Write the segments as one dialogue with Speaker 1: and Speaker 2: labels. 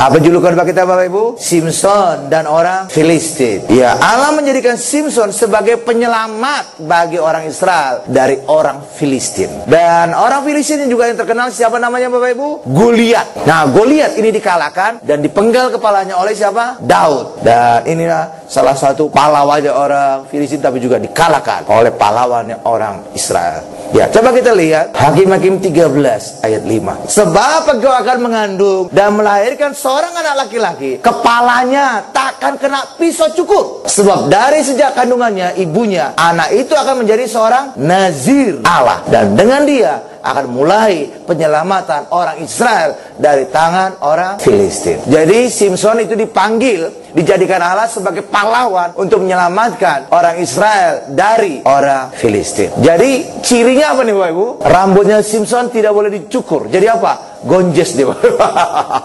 Speaker 1: Apa julukan kita Bapak Ibu? Simson dan orang Filistin. Ya, Allah menjadikan Simson sebagai penyelamat bagi orang Israel dari orang Filistin. Dan orang Filistin juga yang terkenal siapa namanya Bapak Ibu? Goliat. Nah, Goliat ini dikalahkan dan dipenggal kepalanya oleh siapa? Daud. Dan inilah salah satu pahlawannya orang Filistin, tapi juga dikalahkan oleh pahlawannya orang Israel. Ya, coba kita lihat Hakim-Hakim 13 ayat 5. Sebab engkau akan mengandung dan melahirkan seorang anak laki-laki, kepalanya takkan kena pisau cukur. Sebab dari sejak kandungannya ibunya, anak itu akan menjadi seorang nazir Allah, dan dengan dia akan mulai penyelamatan orang Israel dari tangan orang Filistin. Jadi Simson itu dipanggil, dijadikan Allah sebagai pahlawan untuk menyelamatkan orang Israel dari orang Filistin. Jadi cirinya apa nih Bapak Ibu? Rambutnya Simson tidak boleh dicukur. Jadi apa? Gonjes dia.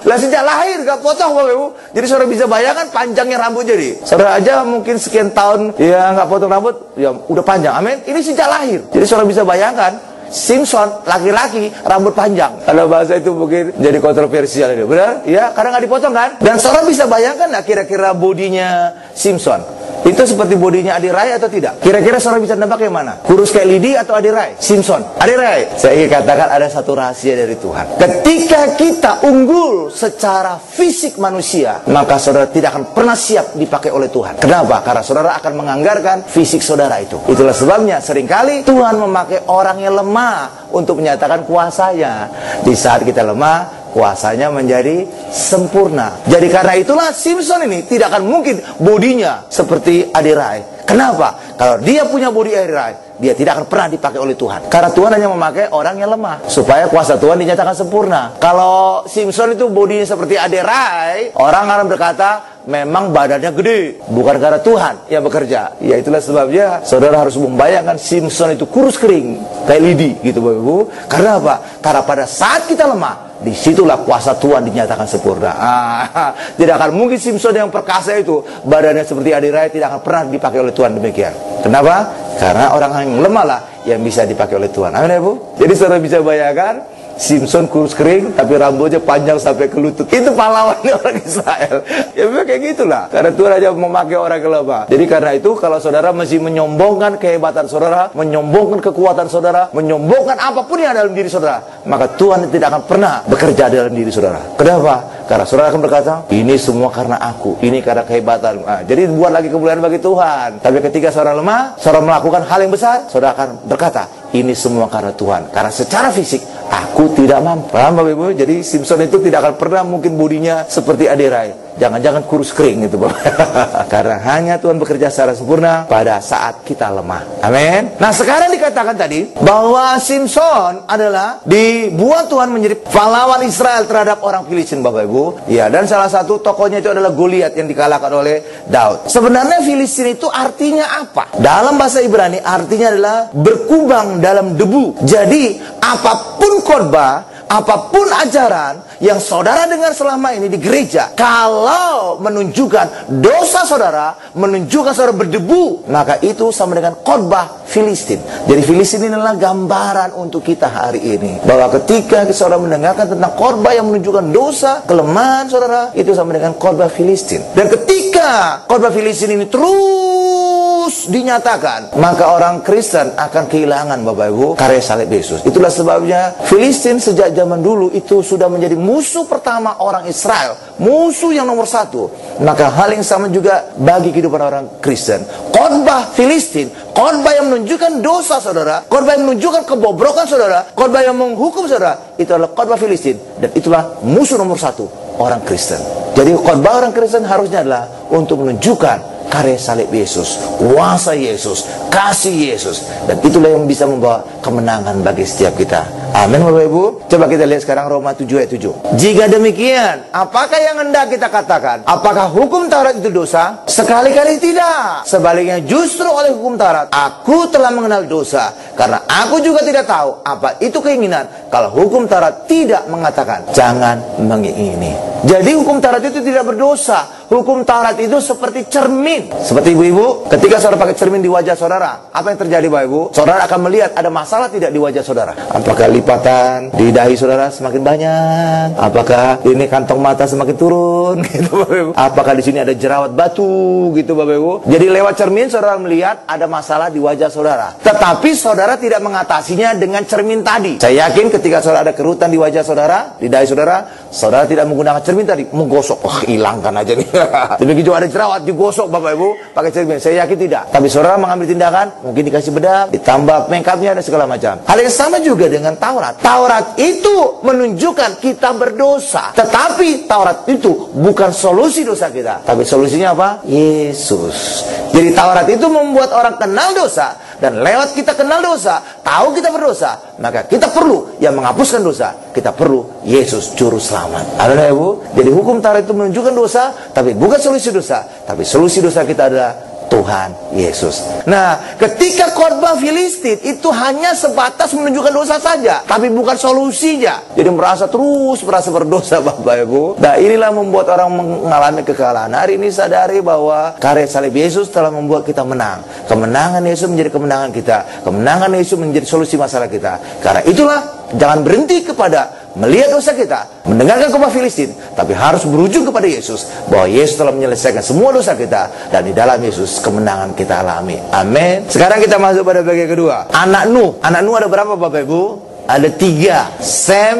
Speaker 1: Lah sejak lahir gak potong Bapak Ibu. Jadi saudara bisa bayangkan panjangnya rambut jadi. Saudara aja mungkin sekian tahun ya gak potong rambut, ya udah panjang. Amin. Ini sejak lahir. Jadi saudara bisa bayangkan Simson laki-laki rambut panjang. Kalau bahasa itu mungkin jadi kontroversial ini. Benar? Ya, karena nggak dipotong kan? Dan saudara bisa bayangkan nggak kira-kira bodinya Simson itu seperti bodinya Adi Rai atau tidak? Kira-kira saudara bisa nebak yang mana? Kurus kayak Lidi atau Adi Rai? Simson. Adi Rai. Saya ingin katakan ada satu rahasia dari Tuhan. Ketika kita unggul secara fisik manusia, maka saudara tidak akan pernah siap dipakai oleh Tuhan. Kenapa? Karena saudara akan menganggarkan fisik saudara itu. Itulah sebabnya seringkali Tuhan memakai orang yang lemah untuk menyatakan kuasanya. Di saat kita lemah, kuasanya menjadi sempurna. Jadi karena itulah Simson ini tidak akan mungkin bodinya seperti Adi Rai. Kenapa? Kalau dia punya bodi Adi Rai, dia tidak akan pernah dipakai oleh Tuhan. Karena Tuhan hanya memakai orang yang lemah supaya kuasa Tuhan dinyatakan sempurna. Kalau Simson itu bodinya seperti Adi Rai, orang akan berkata memang badannya gede, bukan karena Tuhan yang bekerja. Ya itulah sebabnya saudara harus membayangkan Simson itu kurus kering kayak lidi gitu Bapak Ibu. Karena apa? Karena pada saat kita lemah, disitulah kuasa Tuhan dinyatakan sempurna. Tidak akan mungkin Simson yang perkasa itu badannya seperti Adi Rai tidak akan pernah dipakai oleh Tuhan demikian. Kenapa? Karena orang yang lemah lah yang bisa dipakai oleh Tuhan. Amin ya Bu? Jadi saudara bisa bayangkan Simson kurus kering tapi rambutnya panjang sampai ke lutut. Itu pahlawannya orang Israel. Ya memang kayak gitulah. Karena Tuhan aja memakai orang yang lemah. Jadi karena itu kalau saudara masih menyombongkan kehebatan saudara, menyombongkan kekuatan saudara, menyombongkan apapun yang ada dalam diri saudara, maka Tuhan tidak akan pernah bekerja dalam diri saudara. Kenapa? Karena saudara akan berkata, ini semua karena aku, ini karena kehebatan. Jadi buat lagi kemuliaan bagi Tuhan. Tapi ketika saudara lemah, saudara melakukan hal yang besar, saudara akan berkata, ini semua karena Tuhan. Karena secara fisik aku tidak mampu. Paham Bapak Ibu? Jadi Simson itu tidak akan pernah mungkin bodinya seperti Adi Rai. Jangan-jangan kurus kering gitu Bapak. Karena hanya Tuhan bekerja secara sempurna pada saat kita lemah. Amin. Nah sekarang dikatakan tadi bahwa Simson adalah dibuat Tuhan menjadi pahlawan Israel terhadap orang Filistin Bapak Ibu. Ya, dan salah satu tokohnya itu adalah Goliat yang dikalahkan oleh Daud. Sebenarnya Filistin itu artinya apa? Dalam bahasa Ibrani artinya adalah berkubang dalam debu. Jadi apapun khotbah, apapun ajaran yang saudara dengar selama ini di gereja, kalau menunjukkan dosa saudara, menunjukkan saudara berdebu, maka itu sama dengan khotbah Filistin. Jadi Filistin ini adalah gambaran untuk kita hari ini, bahwa ketika saudara mendengarkan tentang khotbah yang menunjukkan dosa, kelemahan saudara, itu sama dengan khotbah Filistin. Dan ketika khotbah Filistin ini terus dinyatakan, maka orang Kristen akan kehilangan Bapak Ibu karya salib Yesus. Itulah sebabnya Filistin sejak zaman dulu itu sudah menjadi musuh pertama orang Israel, musuh yang nomor satu. Maka hal yang sama juga bagi kehidupan orang Kristen. Khotbah Filistin, khotbah yang menunjukkan dosa saudara, khotbah yang menunjukkan kebobrokan saudara, khotbah yang menghukum saudara, itu adalah khotbah Filistin. Dan itulah musuh nomor satu orang Kristen. Jadi khotbah orang Kristen harusnya adalah untuk menunjukkan karya salib Yesus, kuasa Yesus, kasih Yesus. Dan itulah yang bisa membawa kemenangan bagi setiap kita. Amin Bapak Ibu. Coba kita lihat sekarang Roma 7 ayat 7. Jika demikian, apakah yang hendak kita katakan? Apakah hukum Taurat itu dosa? Sekali-kali tidak. Sebaliknya justru oleh hukum Taurat aku telah mengenal dosa, karena aku juga tidak tahu apa itu keinginan, kalau hukum Taurat tidak mengatakan jangan mengingini. Jadi hukum Taurat itu tidak berdosa. Hukum Taurat itu seperti cermin. Seperti ibu-ibu, ketika saudara pakai cermin di wajah saudara, apa yang terjadi Bapak Ibu? Saudara akan melihat ada masalah tidak di wajah saudara. Apakah lipatan di dahi saudara semakin banyak? Apakah ini kantong mata semakin turun? Gitu Bapak Ibu. Apakah di sini ada jerawat batu? Gitu Bapak Ibu. Jadi lewat cermin saudara melihat ada masalah di wajah saudara. Tetapi saudara tidak mengatasinya dengan cermin tadi. Saya yakin ketika saudara ada kerutan di wajah saudara, di dahi saudara, saudara tidak menggunakan cermin tadi, menggosok. Wah, hilangkan aja nih. Demikian juga ada jerawat, digosok Bapak Ibu pakai cermin. Saya yakin tidak. Tapi saudara mengambil tindakan, mungkin dikasih bedak, ditambah make upnya dan segala macam. Hal yang sama juga dengan Taurat. Taurat itu menunjukkan kita berdosa. Tetapi Taurat itu bukan solusi dosa kita. Tapi solusinya apa? Yesus. Jadi Taurat itu membuat orang kenal dosa. Dan lewat kita kenal dosa, tahu kita berdosa, maka kita perlu yang menghapuskan dosa. Kita perlu Yesus Juru Selamat. Ada Ibu? Jadi hukum Taurat itu menunjukkan dosa, tapi bukan solusi dosa. Tapi solusi dosa kita adalah Tuhan Yesus. Nah, ketika korban Filistin itu hanya sebatas menunjukkan dosa saja, tapi bukan solusinya. Jadi merasa berdosa Bapak Ibu. Nah, inilah membuat orang mengalami kekalahan. Hari ini sadari bahwa karya salib Yesus telah membuat kita menang. Kemenangan Yesus menjadi kemenangan kita. Kemenangan Yesus menjadi solusi masalah kita. Karena itulah jangan berhenti kepada melihat dosa kita, mendengarkan khotbah Filistin, tapi harus berujung kepada Yesus, bahwa Yesus telah menyelesaikan semua dosa kita, dan di dalam Yesus kemenangan kita alami. Amin. Sekarang kita masuk pada bagian kedua. Anak Nuh. Anak Nuh ada berapa Bapak Ibu? Ada 3. Sem,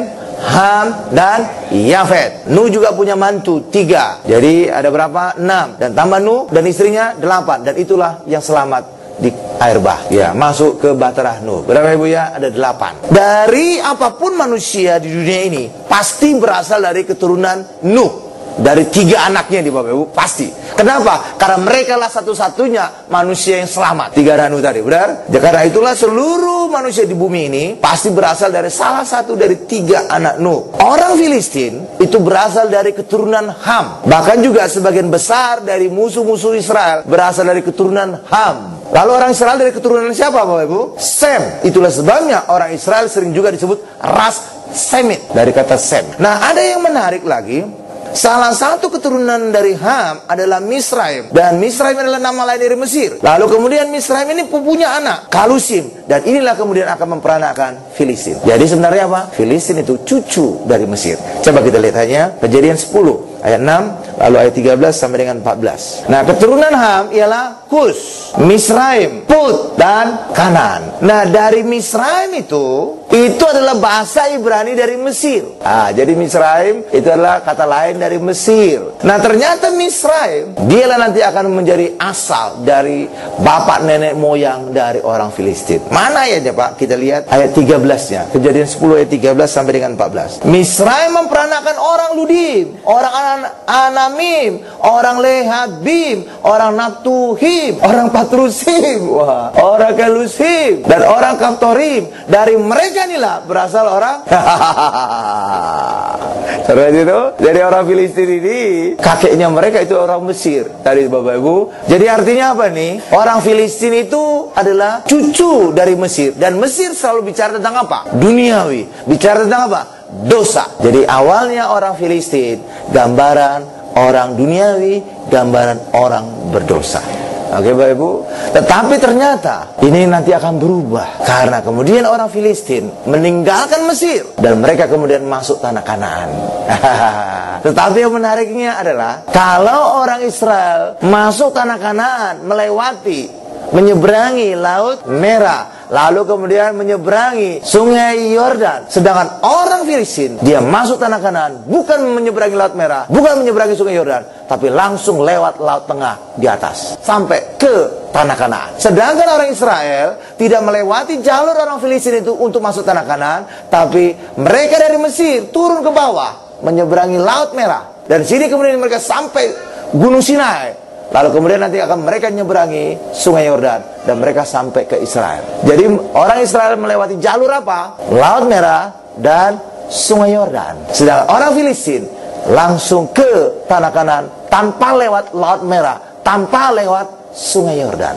Speaker 1: Ham, dan Yafet. Nuh juga punya mantu 3. Jadi ada berapa? 6. Dan tambah Nuh dan istrinya 8. Dan itulah yang selamat di air bah. Ya, masuk ke Bahtera Nuh. Berapa Ibu ya? Ada 8. Dari apapun manusia di dunia ini pasti berasal dari keturunan Nuh. Dari 3 anaknya di Bapak Ibu, pasti. Kenapa? Karena mereka lah satu-satunya manusia yang selamat. 3 anak Nuh tadi, benar? Ya, karena itulah seluruh manusia di bumi ini pasti berasal dari salah satu dari 3 anak Nuh. Orang Filistin itu berasal dari keturunan Ham. Bahkan juga sebagian besar dari musuh-musuh Israel berasal dari keturunan Ham. Lalu orang Israel dari keturunan siapa Bapak Ibu? Sem. Itulah sebabnya orang Israel sering juga disebut ras Semit, dari kata Sem. Nah, ada yang menarik lagi. Salah satu keturunan dari Ham adalah Misraim. Dan Misraim adalah nama lain dari Mesir. Lalu kemudian Misraim ini punya anak, Kalusim. Dan inilah kemudian akan memperanakan Filistin. Jadi sebenarnya apa? Filistin itu cucu dari Mesir. Coba kita lihat hanya Kejadian 10 ayat 6, lalu ayat 13 sampai dengan 14. Nah, keturunan Ham ialah Kus, Misraim, Put, dan Kanaan. Nah, dari Misraim itu adalah bahasa Ibrani dari Mesir. Jadi Misraim itu adalah kata lain dari Mesir. Nah, ternyata Misraim dialah nanti akan menjadi asal dari bapak nenek moyang dari orang Filistin. Mana ayatnya Pak? Kita lihat ayat 13-nya. Kejadian 10 ayat 13 sampai dengan 14. Misraim memperanakan orang Ludim, orang Anamim, orang Lehabim, orang Naptuhim, orang Patrusim, orang Kelusim, dan orang Kaftorim. Dari mereka inilah berasal orang jadi orang Filistin ini kakeknya mereka itu orang Mesir tadi Bapak Ibu. Jadi artinya apa nih? Orang Filistin itu adalah cucu dari Mesir. Dan Mesir selalu bicara tentang apa? Duniawi. Bicara tentang apa? Dosa. Jadi awalnya orang Filistin gambaran orang duniawi, gambaran orang berdosa. Oke Bapak Ibu. Tetapi ternyata ini nanti akan berubah, karena kemudian orang Filistin meninggalkan Mesir dan mereka kemudian masuk tanah Kanaan. Tetapi yang menariknya adalah kalau orang Israel masuk tanah Kanaan, menyeberangi Laut Merah, lalu kemudian menyeberangi Sungai Yordan. Sedangkan orang Filistin, dia masuk tanah Kanaan bukan menyeberangi Laut Merah, bukan menyeberangi Sungai Yordan, tapi langsung lewat Laut Tengah di atas sampai ke tanah Kanaan. Sedangkan orang Israel tidak melewati jalur orang Filistin itu untuk masuk tanah Kanaan, tapi mereka dari Mesir turun ke bawah menyeberangi Laut Merah, dan sini kemudian mereka sampai Gunung Sinai. Lalu kemudian nanti akan mereka menyeberangi Sungai Yordan dan mereka sampai ke Israel. Jadi orang Israel melewati jalur apa? Laut Merah dan Sungai Yordan. Sedangkan orang Filistin langsung ke tanah Kanaan tanpa lewat Laut Merah, tanpa lewat Sungai Yordan.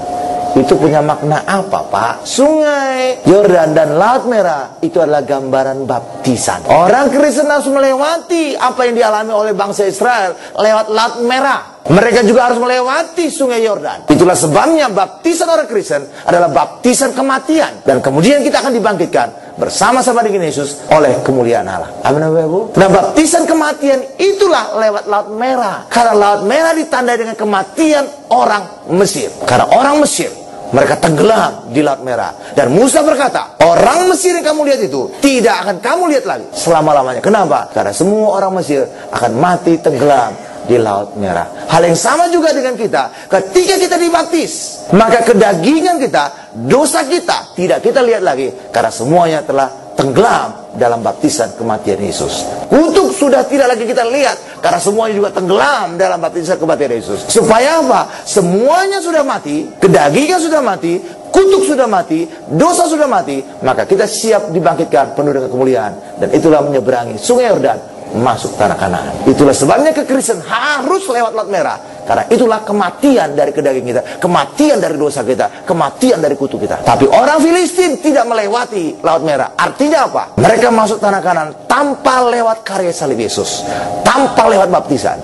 Speaker 1: Itu punya makna apa, Pak? Sungai Yordan dan Laut Merah itu adalah gambaran baptisan. Orang Kristen harus melewati apa yang dialami oleh bangsa Israel lewat Laut Merah. Mereka juga harus melewati Sungai Yordan. Itulah sebabnya baptisan orang Kristen adalah baptisan kematian. Dan kemudian kita akan dibangkitkan bersama-sama dengan Yesus oleh kemuliaan Allah. Amin, Bapak Ibu. Nah, baptisan kematian itulah lewat Laut Merah. Karena Laut Merah ditandai dengan kematian orang Mesir. Karena orang Mesir, mereka tenggelam di Laut Merah. Dan Musa berkata, orang Mesir yang kamu lihat itu tidak akan kamu lihat lagi selama-lamanya. Kenapa? Karena semua orang Mesir akan mati tenggelam di Laut Merah. Hal yang sama juga dengan kita. Ketika kita dibaptis, maka kedagingan kita, dosa kita tidak kita lihat lagi, karena semuanya telah tenggelam dalam baptisan kematian Yesus. Kutuk sudah tidak lagi kita lihat, karena semuanya juga tenggelam dalam baptisan kematian Yesus. Supaya apa? Semuanya sudah mati, kedagingan sudah mati, kutuk sudah mati, dosa sudah mati, maka kita siap dibangkitkan penuh dengan kemuliaan. Dan itulah menyeberangi Sungai Yordan masuk tanah Kanaan. Itulah sebabnya kekristen harus lewat Laut Merah. Karena itulah kematian dari kedagingan kita, kematian dari dosa kita, kematian dari kutuk kita. Tapi orang Filistin tidak melewati Laut Merah. Artinya apa? Mereka masuk tanah Kanaan tanpa lewat karya salib Yesus, tanpa lewat baptisan.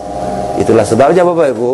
Speaker 1: Itulah sebabnya Bapak Ibu,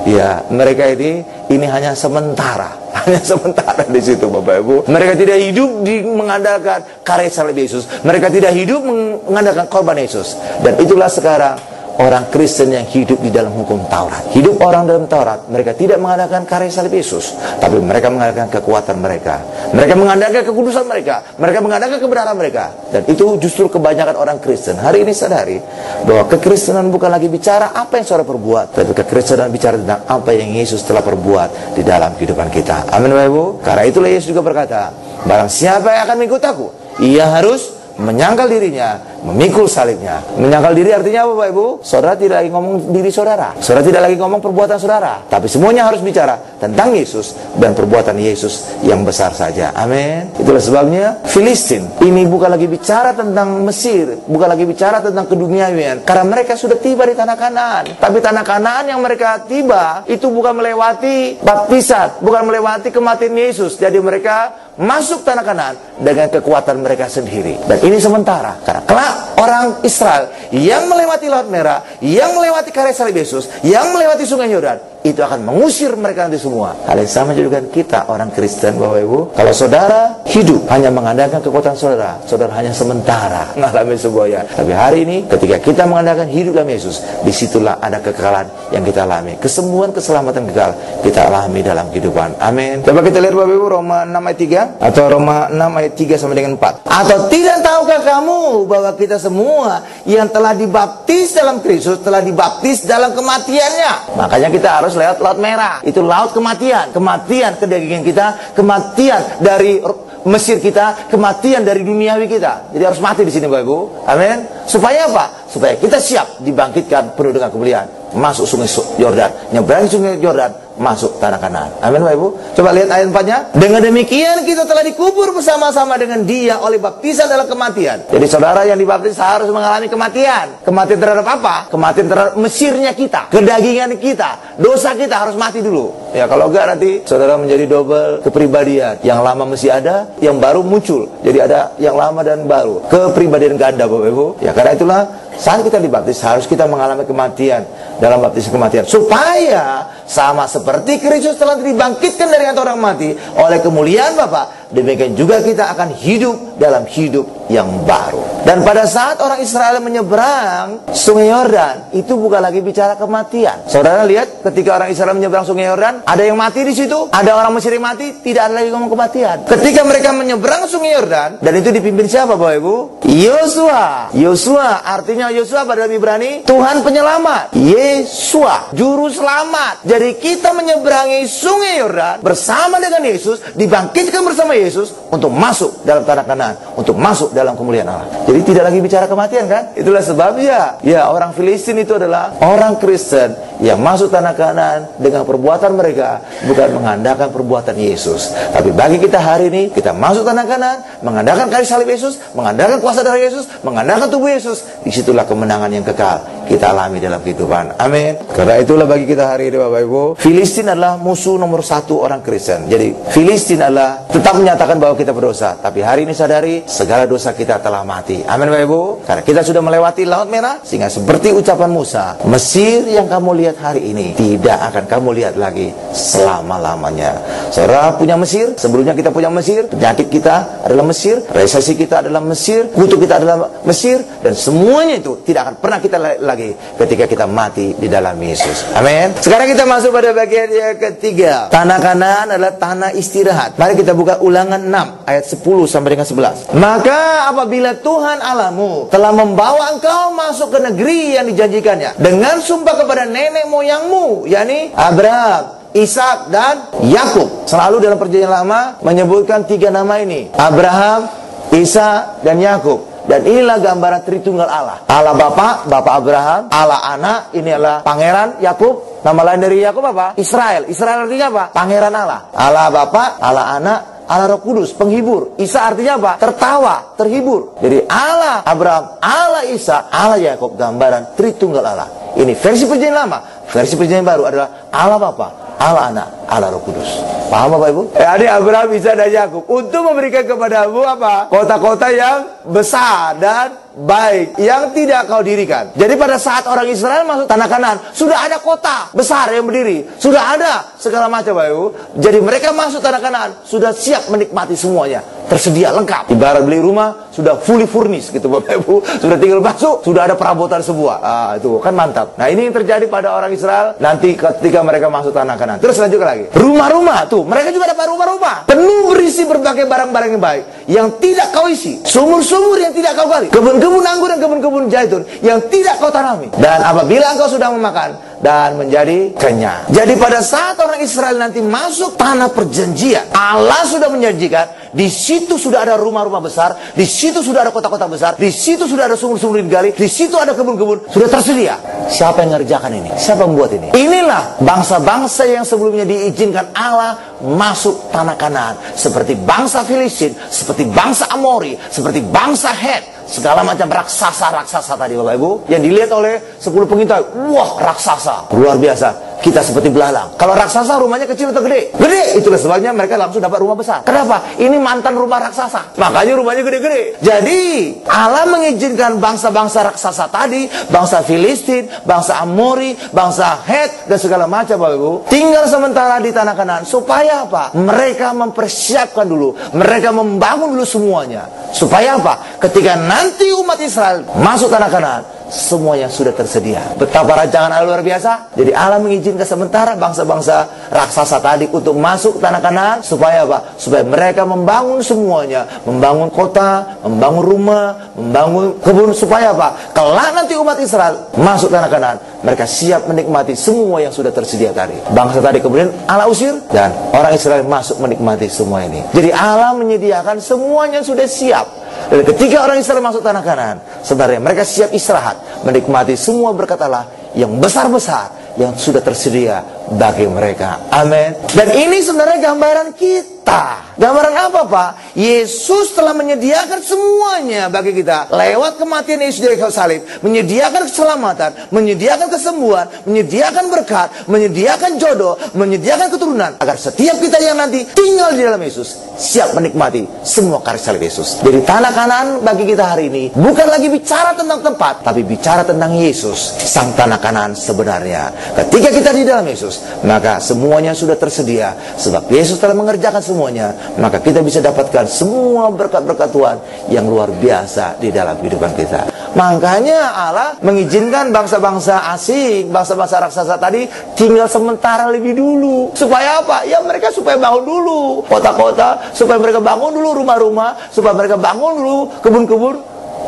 Speaker 1: ya, mereka ini hanya sementara. Hanya sementara di situ, Bapak Ibu. Mereka tidak hidup mengandalkan karya salib Yesus. Mereka tidak hidup mengandalkan korban Yesus. Dan itulah sekarang orang Kristen yang hidup di dalam hukum Taurat. Hidup orang dalam Taurat, mereka tidak mengandalkan karya salib Yesus, tapi mereka mengandalkan kekuatan mereka. Mereka mengandalkan kekudusan mereka. Mereka mengandalkan kebenaran mereka. Dan itu justru kebanyakan orang Kristen hari ini sadari bahwa kekristenan bukan lagi bicara apa yang saudara perbuat, tapi kekristenan bicara tentang apa yang Yesus telah perbuat di dalam kehidupan kita. Amin, Bapak Ibu. Karena itulah Yesus juga berkata, barang siapa yang akan mengikut aku, ia harus menyangkal dirinya, memikul salibnya. Menyangkal diri artinya apa, Bapak Ibu? Saudara tidak lagi ngomong diri saudara. Saudara tidak lagi ngomong perbuatan saudara. Tapi semuanya harus bicara tentang Yesus dan perbuatan Yesus yang besar saja. Amin. Itulah sebabnya Filistin ini bukan lagi bicara tentang Mesir, bukan lagi bicara tentang keduniawian. Karena mereka sudah tiba di tanah Kanaan. Tapi tanah Kanaan yang mereka tiba itu bukan melewati baptisan, bukan melewati kematian Yesus. Jadi mereka masuk tanah Kanaan dengan kekuatan mereka sendiri. Dan ini sementara. Karena kelak orang Israel yang melewati Laut Merah, yang melewati karya salib Yesus, yang melewati Sungai Yordan, itu akan mengusir mereka nanti semua. Hal yang sama juga dengan kita orang Kristen, Bapak Ibu. Kalau saudara hidup hanya mengandalkan kekuatan saudara, saudara hanya sementara mengalami semuanya. Tapi hari ini ketika kita mengandalkan hidup dalam Yesus, disitulah ada kekekalan yang kita alami. Kesembuhan, keselamatan kekal kita alami dalam kehidupan. Amin. Coba kita lihat Bapak Ibu Roma 6 ayat 3 atau Roma 6 ayat 3 sampai dengan 4. Atau tidak tahukah kamu bahwa kita semua yang telah dibaptis dalam Kristus telah dibaptis dalam kematiannya? Makanya kita harus lewat Laut Merah. Itu laut kematian. Kematian kedagingan kita, kematian dari Mesir kita, kematian dari duniawi kita. Jadi harus mati di sini, Bapak Ibu. Amin. Supaya apa? Supaya kita siap dibangkitkan penuh dengan kemuliaan, masuk Sungai Yordan, nyeberangi Sungai Yordan, masuk tanah Kanaan. Amin, Bapak Ibu. Coba lihat ayat 4-nya. Dengan demikian kita telah dikubur bersama-sama dengan Dia oleh baptisan dalam kematian. Jadi saudara yang dibaptis harus mengalami kematian. Kematian terhadap apa? Kematian terhadap Mesirnya kita, kedagingan kita, dosa kita harus mati dulu. Ya, kalau enggak nanti saudara menjadi double kepribadian. Yang lama masih ada, yang baru muncul. Jadi ada yang lama dan baru. Kepribadian ganda, Bapak Ibu. Ya, karena itulah saat kita dibaptis harus kita mengalami kematian dalam baptisan kematian, supaya sama seperti Kristus telah dibangkitkan dari antara orang mati oleh kemuliaan Bapa, demikian juga kita akan hidup dalam hidup yang baru. Dan pada saat orang Israel menyeberang Sungai Yordan, itu bukan lagi bicara kematian. Saudara lihat ketika orang Israel menyeberang Sungai Yordan, ada yang mati di situ, ada orang Mesir yang mati, tidak ada lagi ngomong kematian. Ketika mereka menyeberang Sungai Yordan, dan itu dipimpin siapa, Bapak Ibu? Yosua. Yosua artinya Yosua pada Ibrani Tuhan penyelamat. Yesua juru selamat. Jadi kita menyeberangi Sungai Yordan bersama dengan Yesus, dibangkitkan bersama Yesus untuk masuk dalam tanah Kanaan, untuk masuk dalam kemuliaan Allah. Jadi tidak lagi bicara kematian, kan? Itulah sebabnya ya orang Filistin itu adalah orang Kristen yang masuk tanah Kanaan dengan perbuatan mereka, bukan mengandalkan perbuatan Yesus. Tapi bagi kita hari ini, kita masuk tanah Kanaan mengandalkan kayu salib Yesus, mengandalkan kuasa darah Yesus, mengandalkan tubuh Yesus. Disitulah kemenangan yang kekal kita alami dalam kehidupan. Amin. Karena itulah bagi kita hari ini Bapak Ibu, Filistin adalah musuh nomor satu orang Kristen. Jadi Filistin adalah tetap menyatakan bahwa kita berdosa, tapi hari ini sadari segala dosa kita telah mati. Amin Bapak Ibu. Karena kita sudah melewati Laut Merah, sehingga seperti ucapan Musa, Mesir yang kamu lihat hari ini tidak akan kamu lihat lagi selama-lamanya. Saudara punya Mesir, sebelumnya kita punya Mesir, penyakit kita adalah Mesir, resesi kita adalah Mesir, kutuk kita adalah Mesir, dan semuanya itu tidak akan pernah kita lagi ketika kita mati di dalam Yesus. Amin. Sekarang kita masuk pada bagian yang ketiga. Tanah Kanaan adalah tanah istirahat. Mari kita buka Ulangan 6 ayat 10 sampai dengan 11. Maka apabila Tuhan Allahmu telah membawa engkau masuk ke negeri yang dijanjikannya dengan sumpah kepada nenek moyangmu, yakni Abraham, Ishak dan Yakub. Selalu dalam Perjanjian Lama menyebutkan tiga nama ini, Abraham, Ishak dan Yakub. Dan inilah gambaran Tritunggal Allah. Allah Bapa, Bapa Abraham, Allah Anak, ini adalah Pangeran Yakub. Nama lain dari Yakub apa? Israel. Israel artinya apa? Pangeran Allah. Allah Bapa, Allah Anak, Allah Roh Kudus, penghibur. Isa artinya apa? Tertawa, terhibur. Jadi Allah Abraham, Allah Isa, Allah Yakub, gambaran Tritunggal Allah. Ini versi Perjanjian Lama. Versi Perjanjian Baru adalah Allah Bapa, Allah Anak, Allah Roh Kudus. Paham Bapak Ibu? Adik Abraham, Isa dan Yakub untuk memberikan kepadamu apa? Kota-kota yang besar dan baik, yang tidak kau dirikan. Jadi pada saat orang Israel masuk tanah Kanaan, sudah ada kota besar yang berdiri, sudah ada segala macam Bapak Ibu. Jadi mereka masuk tanah Kanaan sudah siap menikmati semuanya, tersedia lengkap. Ibarat beli rumah sudah fully furnished gitu Bapak Ibu, sudah tinggal masuk, sudah ada perabotan semua. Itu kan mantap. Nah ini yang terjadi pada orang Israel nanti ketika mereka masuk tanah Kanaan. Terus lanjut lagi, rumah-rumah tuh, mereka juga dapat rumah-rumah penuh berisi berbagai barang-barang yang baik, yang tidak kau isi, sumur-sumur yang tidak kau gali, kebun-kebun anggur dan kebun-kebun zaitun yang tidak kau tanami. Dan apabila engkau sudah memakan dan menjadi kenyang. Jadi pada saat orang Israel nanti masuk tanah perjanjian, Allah sudah menjanjikan di situ sudah ada rumah-rumah besar, di situ sudah ada kota-kota besar, di situ sudah ada sumur-sumur yang digali, di situ ada kebun-kebun, sudah tersedia. Siapa yang mengerjakan ini? Siapa yang membuat ini? Inilah bangsa-bangsa yang sebelumnya diizinkan Allah masuk tanah Kanaan, seperti bangsa Filistin, seperti bangsa Amori, seperti bangsa Het, segala macam raksasa-raksasa tadi Bapak Ibu yang dilihat oleh 10 pengintai. Wah, raksasa luar biasa. Kita seperti belalang. Kalau raksasa rumahnya kecil atau gede? Gede. Itulah sebabnya mereka langsung dapat rumah besar. Kenapa? Ini mantan rumah raksasa, makanya rumahnya gede-gede. Jadi Allah mengizinkan bangsa-bangsa raksasa tadi, bangsa Filistin, bangsa Amori, bangsa Het dan segala macam Bapak Ibu, tinggal sementara di tanah Kanaan. Supaya apa? Mereka mempersiapkan dulu, mereka membangun dulu semuanya. Supaya apa? Ketika nanti umat Israel masuk tanah Kanaan, semuanya sudah tersedia. Betapa rancangan Allah luar biasa. Jadi Allah mengizinkan sementara bangsa-bangsa raksasa tadi untuk masuk tanah Kanaan. Supaya apa? Supaya mereka membangun semuanya, membangun kota, membangun rumah, membangun kebun. Supaya apa? Kelak nanti umat Israel masuk tanah Kanaan, mereka siap menikmati semua yang sudah tersedia tadi. Bangsa tadi kemudian Allah usir, dan orang Israel masuk menikmati semua ini. Jadi Allah menyediakan semuanya sudah siap. Dan ketika orang Israel masuk tanah Kanaan, sebenarnya mereka siap istirahat, menikmati semua berkat Allah yang besar-besar yang sudah tersedia bagi mereka. Amin. Dan ini sebenarnya gambaran kita. Gambaran apa Pak? Yesus telah menyediakan semuanya bagi kita lewat kematian Yesus di kayu salib, menyediakan keselamatan, menyediakan kesembuhan, menyediakan berkat, menyediakan jodoh, menyediakan keturunan, agar setiap kita yang nanti tinggal di dalam Yesus siap menikmati semua karya salib Yesus. Jadi tanah Kanaan bagi kita hari ini bukan lagi bicara tentang tempat, tapi bicara tentang Yesus, sang tanah Kanaan sebenarnya. Ketika kita di dalam Yesus, maka semuanya sudah tersedia. Sebab Yesus telah mengerjakan semuanya, maka kita bisa dapatkan semua berkat-berkat Tuhan yang luar biasa di dalam kehidupan kita. Makanya Allah mengizinkan bangsa-bangsa asing, bangsa-bangsa raksasa tadi tinggal sementara lebih dulu. Supaya apa? Ya mereka supaya bangun dulu kota-kota, supaya mereka bangun dulu rumah-rumah, supaya mereka bangun dulu kebun-kebun,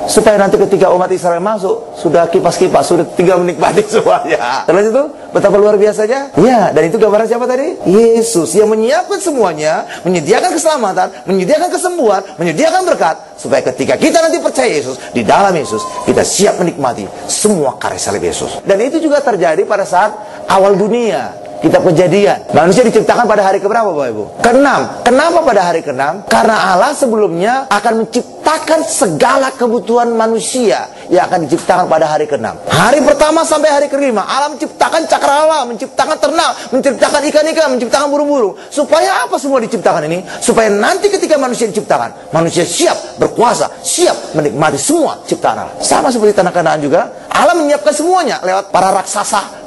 Speaker 1: supaya nanti ketika umat Israel masuk sudah kipas-kipas, sudah tinggal menikmati semuanya. Terus itu betapa luar biasanya. Ya, dan itu gambaran siapa tadi? Yesus yang menyiapkan semuanya, menyediakan keselamatan, menyediakan kesembuhan, menyediakan berkat, supaya ketika kita nanti percaya Yesus, di dalam Yesus kita siap menikmati semua karya salib Yesus. Dan itu juga terjadi pada saat awal dunia. Kitab Kejadian, manusia diciptakan pada hari keberapa Bapak Ibu? Ke-6. Kenapa pada hari ke-6? Karena Allah sebelumnya akan menciptakan menciptakan segala kebutuhan manusia yang akan diciptakan pada hari ke-6. Hari pertama sampai hari ke-5, Allah menciptakan cakrawala, menciptakan ternak, menciptakan ikan-ikan, menciptakan burung-burung. Supaya apa semua diciptakan ini? Supaya nanti ketika manusia diciptakan, manusia siap berkuasa, siap menikmati semua ciptaan Allah. Sama seperti tanah Kanaan juga, Allah menyiapkan semuanya lewat para raksasa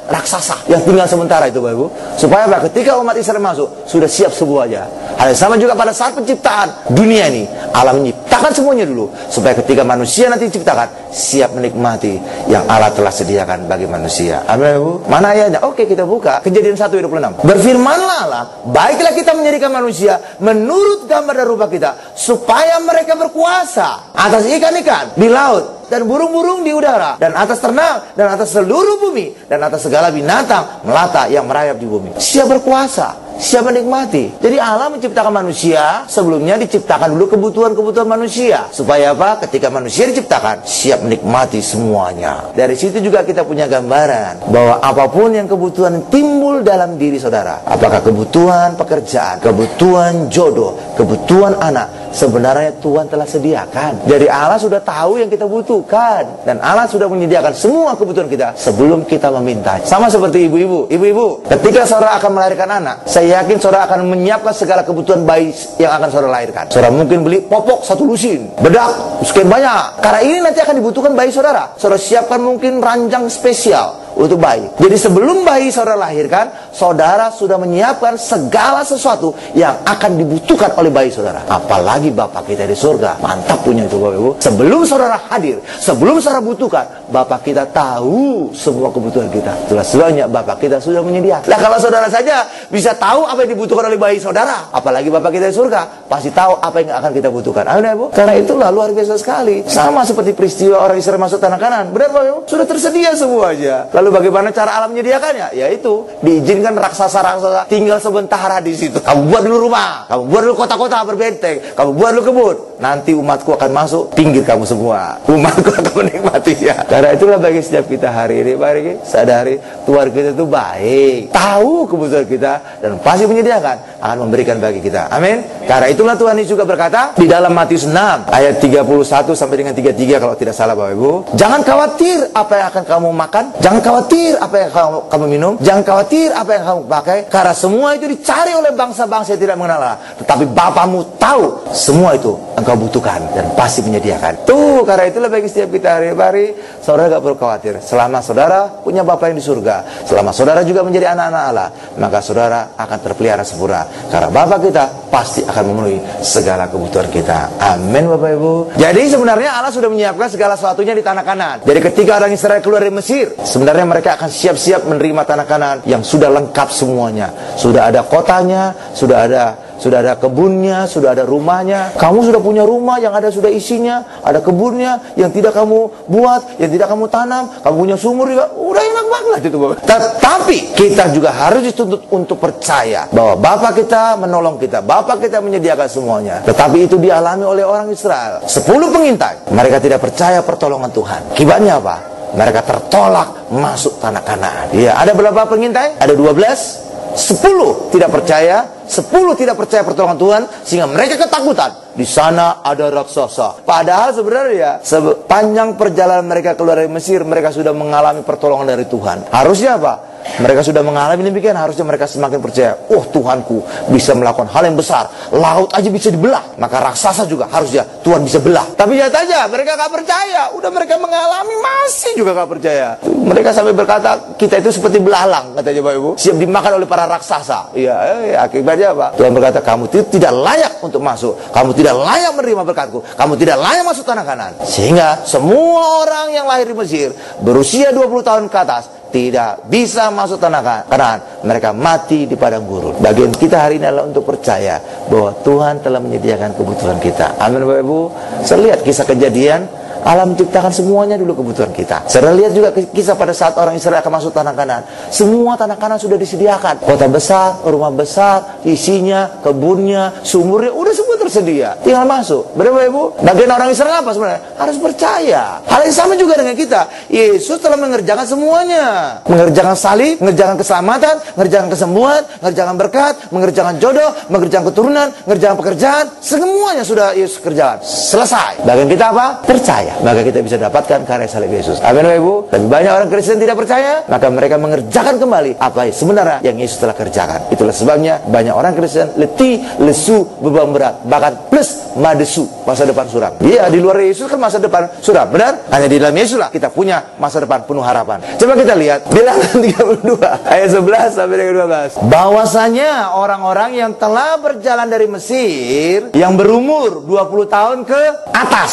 Speaker 1: yang tinggal sementara itu, Bapak Ibu. Supaya apa? Ketika umat Israel masuk, sudah siap semuanya. Hal yang sama juga pada saat penciptaan dunia ini, Allah menciptakan semuanya dulu, supaya ketika manusia nanti diciptakan, siap menikmati yang Allah telah sediakan bagi manusia. Amin, Ibu. Mana ayatnya? Oke, kita buka Kejadian 1:26. Berfirmanlah Allah, baiklah kita menjadikan manusia menurut gambar dan rupa kita, supaya mereka berkuasa atas ikan-ikan di laut, dan burung-burung di udara, dan atas ternak, dan atas seluruh bumi, dan atas segala binatang melata yang merayap di bumi. Siap berkuasa, siap menikmati. Jadi Allah menciptakan manusia, sebelumnya diciptakan dulu kebutuhan-kebutuhan manusia. Supaya apa? Ketika manusia diciptakan, siap menikmati semuanya. Dari situ juga kita punya gambaran bahwa apapun yang kebutuhan timbul dalam diri saudara, apakah kebutuhan pekerjaan, kebutuhan jodoh, kebutuhan anak, sebenarnya Tuhan telah sediakan. Jadi Allah sudah tahu yang kita butuhkan, dan Allah sudah menyediakan semua kebutuhan kita sebelum kita meminta. Sama seperti ibu-ibu, ketika saudara akan melahirkan anak, saya yakin saudara akan menyiapkan segala kebutuhan bayi yang akan saudara lahirkan. Saudara mungkin beli popok 1 lusin, bedak sekian banyak, karena ini nanti akan dibutuhkan bayi saudara. Saudara siapkan mungkin ranjang spesial untuk bayi. Jadi sebelum bayi saudara lahirkan, saudara sudah menyiapkan segala sesuatu yang akan dibutuhkan oleh bayi saudara. Apalagi Bapak kita di surga, mantap punya itu Bapak Ibu. Sebelum saudara hadir, sebelum saudara butuhkan, Bapak kita tahu semua kebutuhan kita. Itulah sebabnya Bapak kita sudah menyediakan. Nah, kalau saudara saja bisa tahu apa yang dibutuhkan oleh bayi saudara, apalagi Bapak kita di surga, pasti tahu apa yang akan kita butuhkan. Amin, Ibu. Karena itulah luar biasa sekali. Sama seperti peristiwa orang Israel masuk tanah Kanaan. Benar Bapak Ibu? Sudah tersedia semua aja. Lalu bagaimana cara Allah menyediakannya? Yaitu diizinkan raksasa-raksasa tinggal sementara di situ. Kamu buat dulu rumah, kamu buat dulu kota-kota berbenteng, kamu buat dulu kebun. Nanti umatku akan masuk, pinggir kamu semua. Umatku akan menikmatinya. Karena itulah bagi setiap kita hari ini, mari sadari Tuhan kita itu baik, tahu kebutuhan kita, dan pasti menyediakan, akan memberikan bagi kita. Amin. Karena itulah Tuhan Yesus juga berkata di dalam Matius 6 ayat 31 sampai dengan 33 kalau tidak salah Bapak Ibu. Jangan khawatir apa yang akan kamu makan, jangan khawatir apa yang kamu minum, jangan khawatir apa yang kamu pakai, karena semua itu dicari oleh bangsa-bangsa yang tidak mengenal Allah. Tetapi Bapamu tahu semua itu engkau butuhkan dan pasti menyediakan. Tuh, karena itulah bagi setiap kita hari-hari, saudara gak perlu khawatir. Selama saudara punya Bapa yang di surga, selama saudara juga menjadi anak-anak Allah, maka saudara akan terpelihara sempurna. Karena Bapa kita pasti akan memenuhi segala kebutuhan kita. Amin Bapak Ibu. Jadi sebenarnya Allah sudah menyiapkan segala sesuatunya di tanah Kanaan. Jadi ketika orang Israel keluar dari Mesir, sebenarnya mereka akan siap-siap menerima tanah Kanaan yang sudah lengkap semuanya. Sudah ada kotanya, sudah ada kebunnya, sudah ada rumahnya. Kamu sudah punya rumah yang ada sudah isinya, ada kebunnya yang tidak kamu buat, yang tidak kamu tanam, kamu punya sumur juga, udah enak banget itu Bapak. Tetapi kita juga harus dituntut untuk percaya bahwa Bapa kita menolong kita, Bapa kita menyediakan semuanya. Tetapi itu dialami oleh orang Israel. 10 pengintai, mereka tidak percaya pertolongan Tuhan. Akibatnya apa? Mereka tertolak masuk tanah Kanaan. Ya, ada berapa pengintai? Ada 12. 10 tidak percaya, 10 tidak percaya pertolongan Tuhan, sehingga mereka ketakutan. Di sana ada raksasa. Padahal sebenarnya sepanjang perjalanan mereka keluar dari Mesir, mereka sudah mengalami pertolongan dari Tuhan. Harusnya apa? Mereka sudah mengalami demikian, harusnya mereka semakin percaya. Oh, Tuhanku bisa melakukan hal yang besar. Laut aja bisa dibelah, maka raksasa juga harusnya Tuhan bisa belah. Tapi lihat aja, mereka gak percaya. Udah mereka mengalami, masih juga gak percaya. Mereka sampai berkata, kita itu seperti belalang, katanya Bapak Ibu, siap dimakan oleh para raksasa. Iya, akibatnya apa? Tuhan berkata, kamu tidak layak untuk masuk, kamu tidak layak menerima berkatku, kamu tidak layak masuk tanah Kanaan. Sehingga semua orang yang lahir di Mesir berusia 20 tahun ke atas tidak bisa masuk tanah Kanaan. Mereka mati di padang gurun. Bagian kita hari ini adalah untuk percaya bahwa Tuhan telah menyediakan kebutuhan kita. Amin Bapak Ibu. Saya lihat kisah Kejadian, Allah menciptakan semuanya dulu kebutuhan kita. Saya lihat juga kisah pada saat orang Israel akan masuk tanah Kanaan. Semua tanah Kanaan sudah disediakan. Kota besar, rumah besar, isinya, kebunnya, sumurnya, udah semua tersedia, tinggal masuk. Benar Bapak Ibu? Bagian orang Israel apa sebenarnya? Harus percaya. Hal yang sama juga dengan kita. Yesus telah mengerjakan semuanya. Mengerjakan salib, mengerjakan keselamatan, mengerjakan kesembuhan, mengerjakan berkat, mengerjakan jodoh, mengerjakan keturunan, mengerjakan pekerjaan. Semuanya sudah Yesus kerjakan. Selesai. Bagian kita apa? Percaya. Maka kita bisa dapatkan karya salib Yesus. Amin Bapak Ibu? Tapi banyak orang Kristen tidak percaya, maka mereka mengerjakan kembali apa sebenarnya yang Yesus telah kerjakan. Itulah sebabnya banyak orang Kristen letih, lesu, beban berat, bahkan plus madesu, masa depan suram. Iya, di luar Yesus kan masa depan suram, benar? Hanya di dalam Yesus lah kita punya masa depan penuh harapan. Coba kita lihat Bilangan 32 ayat 11 sampai dengan 12. Bahwasanya orang-orang yang telah berjalan dari Mesir yang berumur 20 tahun ke atas.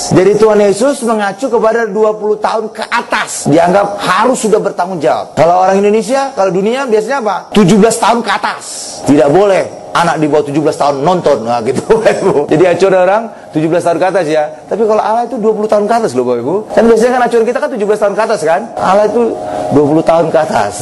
Speaker 1: Jadi Tuhan Yesus mengacu kepada 20 tahun ke atas. Dianggap harus sudah bertanggung jawab. Kalau orang Indonesia, kalau dunia biasanya apa? 17 tahun ke atas. Tidak boleh anak di bawah 17 tahun nonton. Nah gitu Bapak Ibu. Jadi acuan orang 17 tahun ke atas ya. Tapi kalau Allah itu 20 tahun ke atas loh Bapak Ibu. Kan biasanya kan acuan kita kan 17 tahun ke atas kan. Allah itu 20 tahun ke atas.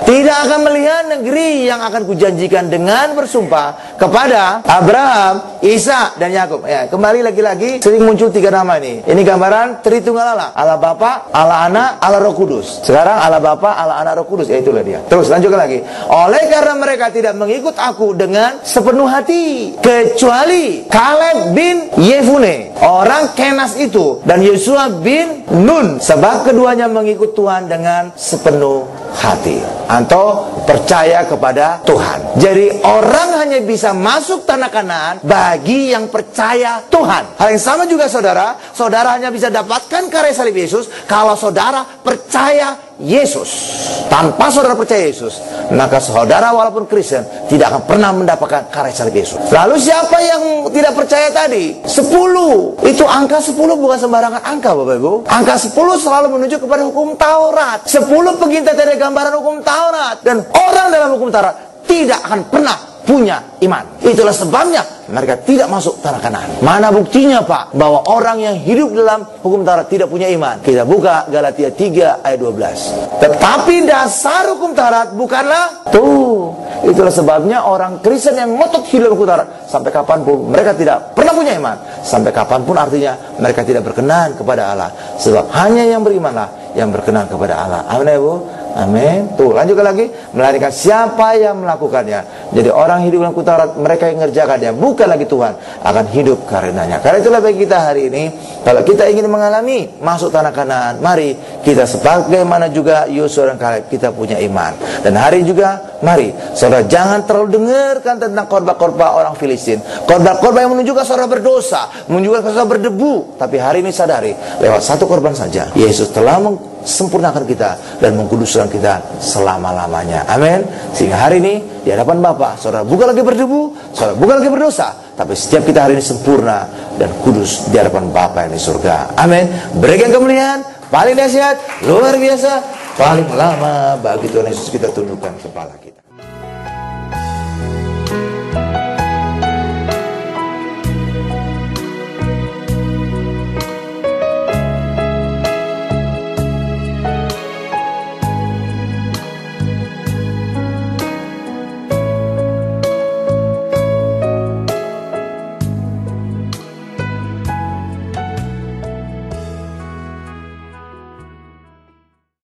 Speaker 1: Tidak akan melihat negeri yang akan kujanjikan dengan bersumpah kepada Abraham, Ishak dan Yakub. Ya, kembali lagi-lagi sering muncul 3 nama ini. Ini gambaran Tritunggal Allah. Allah Bapa, Allah Anak, Allah Roh Kudus. Sekarang Allah Bapa, Allah Anak, Roh Kudus. Ya itulah dia. Terus lanjutkan lagi. Oleh karena mereka tidak mengikut aku dengan sepenuh hati, kecuali Kaleb bin Yefune, orang Kenas itu, dan Yosua bin Nun, sebab keduanya mengikut Tuhan dengan sepenuh hati atau percaya kepada Tuhan. Jadi orang hanya bisa masuk tanah Kanaan bagi yang percaya Tuhan. Hal yang sama juga saudara, saudara hanya bisa dapatkan karya salib Yesus kalau saudara percaya Yesus. Tanpa saudara percaya Yesus, maka saudara walaupun Kristen tidak akan pernah mendapatkan karya salib Yesus. Lalu siapa yang tidak percaya tadi? 10. Itu angka 10 bukan sembarangan angka Bapak Ibu. Angka 10 selalu menuju kepada hukum Taurat. 10 pengintai dari gambaran hukum Taurat. Dan orang dalam hukum Taurat tidak akan pernah punya iman. Itulah sebabnya mereka tidak masuk tanah Kanaan. Mana buktinya Pak bahwa orang yang hidup dalam hukum Taurat tidak punya iman? Kita buka Galatia 3 ayat 12. Tetapi dasar hukum Taurat bukanlah tuh. Itulah sebabnya orang Kristen yang ngotot hidup hukum Taurat sampai kapanpun mereka tidak pernah punya iman. Sampai kapanpun artinya mereka tidak berkenan kepada Allah. Sebab hanya yang berimanlah yang berkenan kepada Allah. Amin ya Bu? Amin. Tuh lanjutkan lagi. Melainkan siapa yang melakukannya. Jadi orang hidup dalam hukum Taurat, mereka yang mengerjakannya, bukan lagi Tuhan, akan hidup karenanya. Karena itulah bagi kita hari ini, kalau kita ingin mengalami masuk tanah Kanaan, mari kita sebagaimana juga Yosua dan Kaleb, kita punya iman. Dan hari juga, mari saudara jangan terlalu dengarkan tentang korban-korban orang Filistin, korban-korban yang menunjukkan saudara berdosa, menunjukkan saudara berdebu. Tapi hari ini sadari, lewat satu korban saja Yesus telah sempurnakan kita dan mengkuduskan kita selama-lamanya. Amin. Sehingga hari ini di hadapan Bapa, saudara bukan lagi berdebu, saudara bukan lagi berdosa, tapi setiap kita hari ini sempurna dan kudus di hadapan Bapa yang di surga. Amin. Berikan kemuliaan paling dahsyat, luar biasa, paling lama bagi Tuhan Yesus kita tundukkan kepala kita.